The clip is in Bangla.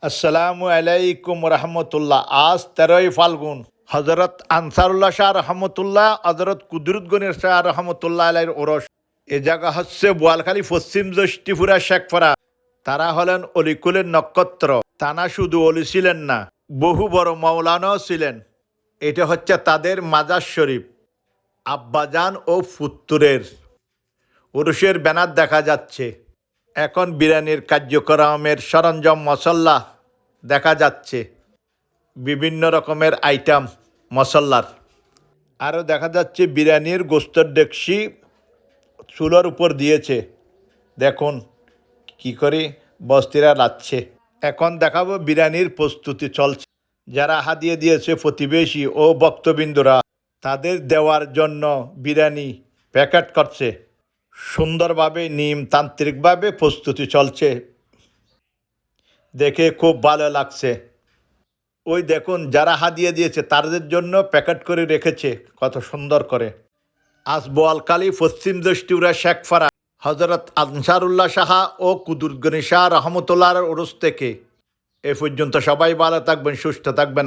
আসসালামু আলাইকুম রহমতুল্লাহ। আজ 13ই ফাল্গুন। হজরত আনসারুল্লাহ শাহ রহমতুল্লাহ, হজরত কুদরতগণের শাহ রহমতুল্লাহ আলাইহির ওরস। এ জায়গা হচ্ছে বোয়ালখালী পশ্চিম জ্যৈষ্ঠীপুরা শেখপাড়া। তারা হলেন অলিকুলের নক্ষত্র। তানা শুধু অলি ছিলেন না, বহু বড় মৌলানাও ছিলেন। এটা হচ্ছে তাদের মাজার শরীফ। আব্বাজান ও ফুত্তুরের উরুষের ব্যানার দেখা যাচ্ছে। এখন বিরিয়ানির কার্যক্রমের সরঞ্জাম মশলা দেখা যাচ্ছে, বিভিন্ন রকমের আইটেম মশলার। আরও দেখা যাচ্ছে বিরিয়ানির গোস্তের ডেকসি চুলার উপর দিয়েছে। দেখুন কি করে বস্তিরা লাচ্ছে। এখন দেখাবো বিরিয়ানির প্রস্তুতি চলছে। যারা হাদিয়ে দিয়েছে প্রতিবেশী ও ভক্তবৃন্দরা, তাদের দেওয়ার জন্য বিরিয়ানি প্যাকেট করছে। সুন্দরভাবে নিয়মতান্ত্রিকভাবে প্রস্তুতি চলছে, দেখে খুব ভালো লাগছে। ওই দেখুন যারা হাদিয়ে দিয়েছে তাদের জন্য প্যাকেট করে রেখেছে কত সুন্দর করে। আজ বোয়ালখালী পশ্চিম জ্যৈষ্ঠীপুরা শেখপাড়া হজরত আনসারুল্লাহ সাহা ও কুদরতগণি শাহ রহমতুল্লাহর ওরস থেকে। এ পর্যন্ত সবাই ভালো থাকবেন, সুস্থ থাকবেন।